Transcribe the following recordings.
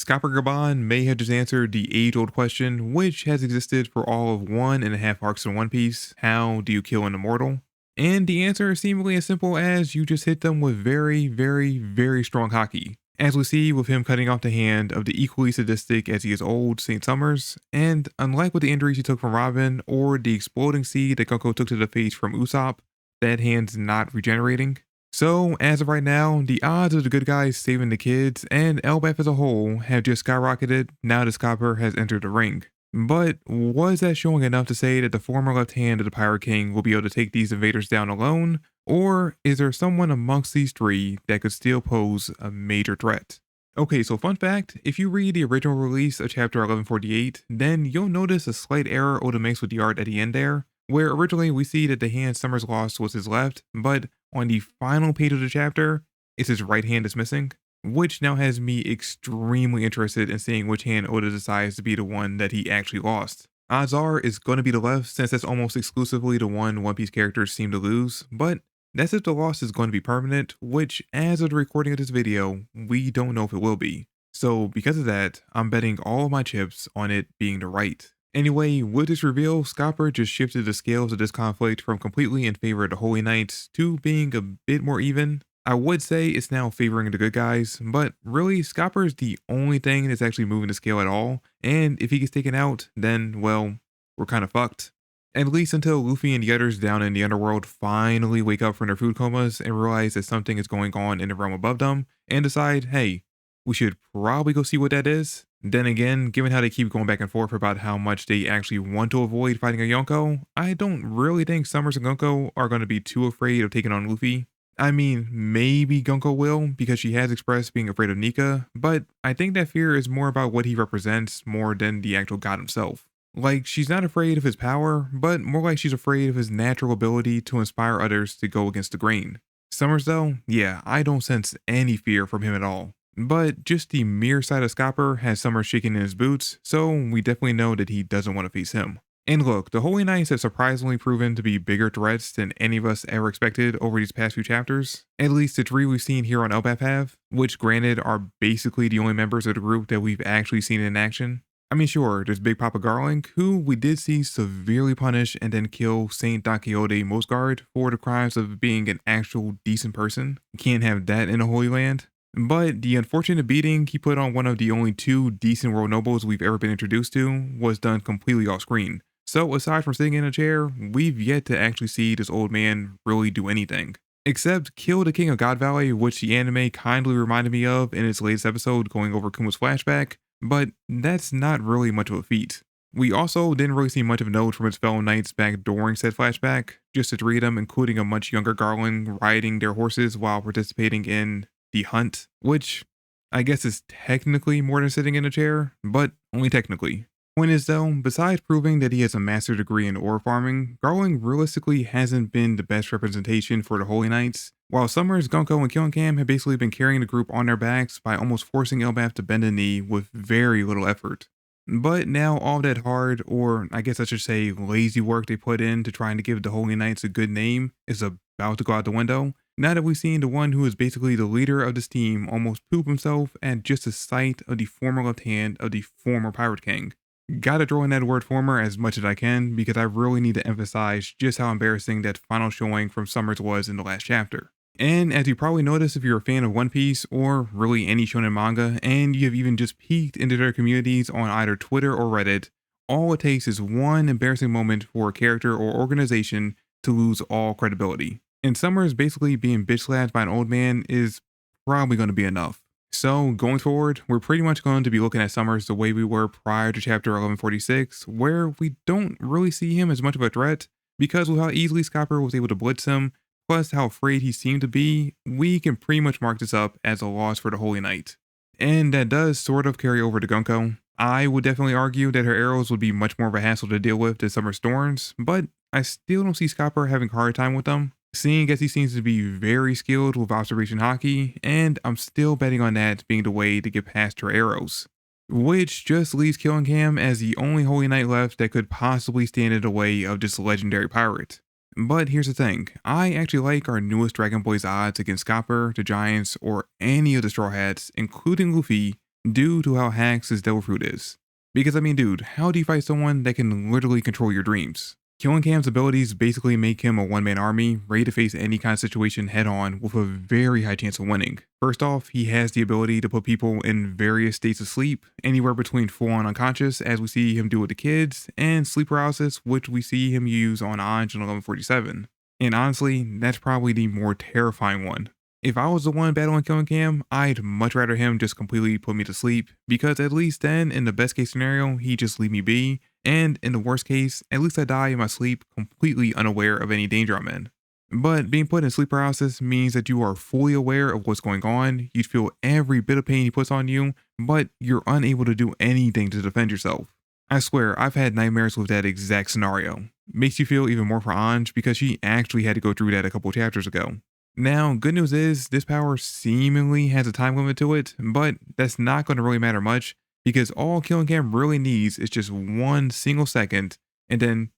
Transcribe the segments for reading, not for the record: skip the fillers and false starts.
Scopper Gaban may have just answered the age-old question, which has existed for all of 1.5 arcs in One Piece: how do you kill an immortal? And the answer is seemingly as simple as you just hit them with very, very, very strong hockey. As we see with him cutting off the hand of the equally sadistic as he is old Saint Summers, and unlike with the injuries he took from Robin or the exploding seed that Gunko took to the face from Usopp, that hand's not regenerating. So, as of right now, the odds of the good guys saving the kids and Elbaf as a whole have just skyrocketed now that Scapper has entered the ring. But was that showing enough to say that the former left hand of the Pirate King will be able to take these invaders down alone? Or is there someone amongst these three that could still pose a major threat? Okay, so fun fact, if you read the original release of chapter 1148, then you'll notice a slight error Oda makes with the art at the end there, where originally we see that the hand Summers lost was his left, but on the final page of the chapter, it's his right hand is missing, which now has me extremely interested in seeing which hand Oda decides to be the one that he actually lost. Odds are it's going to be the left, since that's almost exclusively the one One Piece characters seem to lose, but that's if the loss is going to be permanent, which as of the recording of this video, we don't know if it will be. So because of that, I'm betting all of my chips on it being the right. Anyway, with this reveal, Scopper just shifted the scales of this conflict from completely in favor of the Holy Knights to being a bit more even. I would say it's now favoring the good guys, but really, Scopper is the only thing that's actually moving the scale at all, and if he gets taken out, then, well, we're kind of fucked. At least until Luffy and the others down in the underworld finally wake up from their food comas and realize that something is going on in the realm above them, and decide, hey, we should probably go see what that is. Then again, given how they keep going back and forth about how much they actually want to avoid fighting a Yonko, I don't really think Summers and Gunko are going to be too afraid of taking on Luffy. I mean, maybe Gunko will, because she has expressed being afraid of Nika, but I think that fear is more about what he represents more than the actual god himself. Like, she's not afraid of his power, but more like she's afraid of his natural ability to inspire others to go against the grain. Summers though, yeah, I don't sense any fear from him at all. But just the mere sight of Scapper has Summers shaking in his boots, so we definitely know that he doesn't want to face him. And look, the Holy Knights have surprisingly proven to be bigger threats than any of us ever expected over these past few chapters. At least the three we've seen here on Elbaf have, which granted are basically the only members of the group that we've actually seen in action. I mean, sure, there's Big Papa Garland, who we did see severely punish and then kill Saint Don Quixote Mosgard for the crimes of being an actual decent person. Can't have that in the Holy Land. But the unfortunate beating he put on one of the only two decent world nobles we've ever been introduced to was done completely off screen. So aside from sitting in a chair, we've yet to actually see this old man really do anything. Except kill the King of God Valley, which the anime kindly reminded me of in its latest episode going over Kuma's flashback, but that's not really much of a feat. We also didn't really see much of note from his fellow knights back during said flashback, just the three of them, including a much younger Garland, riding their horses while participating in the hunt, which I guess is technically more than sitting in a chair, but only technically. Point is though, besides proving that he has a master's degree in ore farming, Garland realistically hasn't been the best representation for the Holy Knights, while Summers, Gunko, and Killing Cam have basically been carrying the group on their backs by almost forcing Elbaf to bend a knee with very little effort. But now all that hard, or I guess I should say lazy work they put in to trying to give the Holy Knights a good name is about to go out the window, now that we've seen the one who is basically the leader of this team almost poop himself at just the sight of the former left hand of the former Pirate King. Gotta throw in that word former as much as I can because I really need to emphasize just how embarrassing that final showing from Summers was in the last chapter. And as you probably noticed if you're a fan of One Piece or really any shonen manga and you have even just peeked into their communities on either Twitter or Reddit, all it takes is one embarrassing moment for a character or organization to lose all credibility. And Summers basically being bitch slapped by an old man is probably going to be enough. So going forward, we're pretty much going to be looking at Summers the way we were prior to chapter 1146, where we don't really see him as much of a threat, because with how easily Scapper was able to blitz him, plus how afraid he seemed to be, we can pretty much mark this up as a loss for the Holy Knight. And that does sort of carry over to Gunko. I would definitely argue that her arrows would be much more of a hassle to deal with than Summer's thorns, but I still don't see Scapper having a hard time with them, seeing as he seems to be very skilled with observation hockey, and I'm still betting on that being the way to get past her arrows. Which just leaves Killing Cam as the only Holy Knight left that could possibly stand in the way of this legendary pirate. But here's the thing, I actually like our newest Dragon Boy's odds against Scopper, the Giants, or any of the Straw Hats, including Luffy, due to how hacks his devil fruit is. Because I mean, dude, how do you fight someone that can literally control your dreams? Killing Cam's abilities basically make him a one-man army, ready to face any kind of situation head-on with a very high chance of winning. First off, he has the ability to put people in various states of sleep, anywhere between full-on unconscious, as we see him do with the kids, and sleep paralysis, which we see him use on Anj in 1147. And honestly, that's probably the more terrifying one. If I was the one battling Killing Cam, I'd much rather him just completely put me to sleep, because at least then, in the best case scenario, he'd just leave me be, and in the worst case, at least I die in my sleep completely unaware of any danger I'm in. But being put in sleep paralysis means that you are fully aware of what's going on, you'd feel every bit of pain he puts on you, but you're unable to do anything to defend yourself. I swear, I've had nightmares with that exact scenario. Makes you feel even more for Anj because she actually had to go through that a couple chapters ago. Now, good news is this power seemingly has a time limit to it, but that's not going to really matter much because all Killing Cam really needs is just 1 single second and then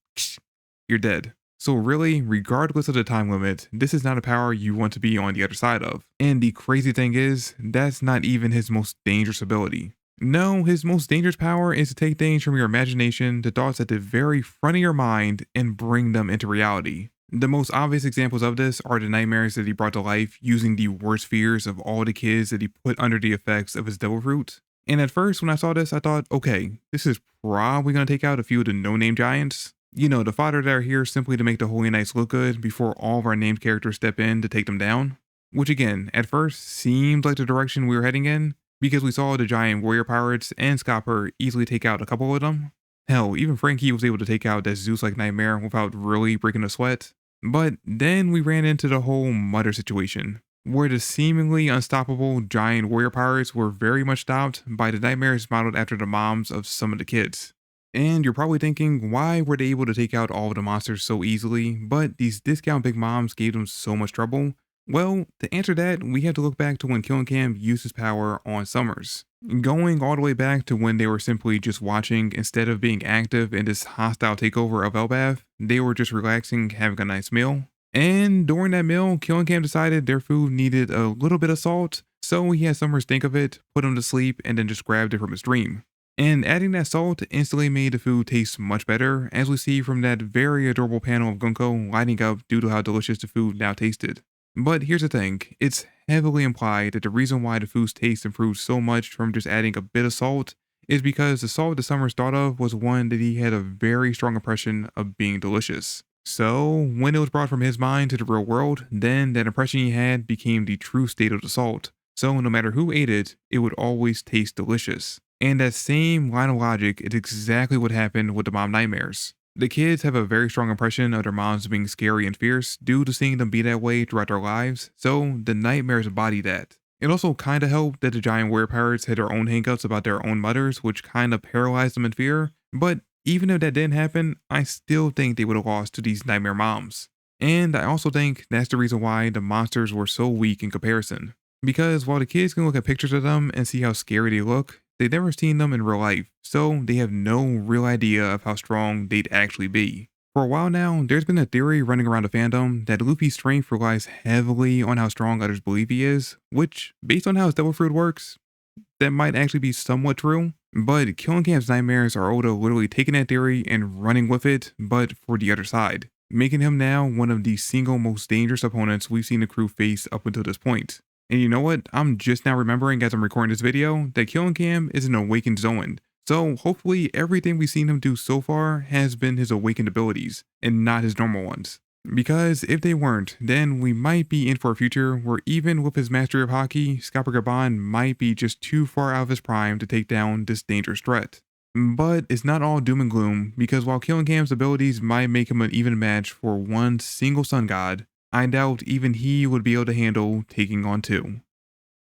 you're dead. So really, regardless of the time limit, this is not a power you want to be on the other side of. And the crazy thing is, that's not even his most dangerous ability. No, his most dangerous power is to take things from your imagination to thoughts at the very front of your mind and bring them into reality. The most obvious examples of this are the nightmares that he brought to life using the worst fears of all the kids that he put under the effects of his devil fruit. And at first, when I saw this, I thought, okay, this is probably going to take out a few of the no-name giants. You know, the fodder that are here simply to make the Holy Knights look good before all of our named characters step in to take them down. Which again, at first, seemed like the direction we were heading in, because we saw the giant warrior pirates and Scopper easily take out a couple of them. Hell, even Frankie was able to take out that Zeus-like nightmare without really breaking a sweat. But then we ran into the whole Mother situation, where the seemingly unstoppable giant warrior pirates were very much stopped by the nightmares modeled after the moms of some of the kids. And you're probably thinking, why were they able to take out all of the monsters so easily, but these discount big moms gave them so much trouble? Well, to answer that, we have to look back to when Killing Cam used his power on Summers. Going all the way back to when they were simply just watching instead of being active in this hostile takeover of Elbath, they were just relaxing, having a nice meal. And during that meal, Killing Cam decided their food needed a little bit of salt, so he had Summers think of it, put him to sleep, and then just grabbed it from his dream. And adding that salt instantly made the food taste much better, as we see from that very adorable panel of Gunko lighting up due to how delicious the food now tasted. But here's the thing, it's heavily implied that the reason why the food's taste improved so much from just adding a bit of salt is because the salt that Summers thought of was one that he had a very strong impression of being delicious. So when it was brought from his mind to the real world, then that impression he had became the true state of the salt. So no matter who ate it, it would always taste delicious. And that same line of logic is exactly what happened with the mom nightmares. The kids have a very strong impression of their moms being scary and fierce due to seeing them be that way throughout their lives, so the nightmares embody that. It also kinda helped that the giant warrior pirates had their own hangups about their own mothers, which kinda paralyzed them in fear, but even if that didn't happen, I still think they would have lost to these nightmare moms. And I also think that's the reason why the monsters were so weak in comparison. Because while the kids can look at pictures of them and see how scary they look, they've never seen them in real life, so they have no real idea of how strong they'd actually be. For a while now, there's been a theory running around the fandom that Luffy's strength relies heavily on how strong others believe he is, which, based on how his devil fruit works, that might actually be somewhat true. But Killing Cam's nightmares are Oda literally taking that theory and running with it, but for the other side, making him now one of the single most dangerous opponents we've seen the crew face up until this point. And you know what? I'm just now remembering as I'm recording this video that Killing Cam is an awakened Zoan. So hopefully everything we've seen him do so far has been his awakened abilities and not his normal ones. Because if they weren't, then we might be in for a future where even with his mastery of hockey, Scopper Gaban might be just too far out of his prime to take down this dangerous threat. But it's not all doom and gloom, because while Killing Cam's abilities might make him an even match for one single sun god, I doubt even he would be able to handle taking on two.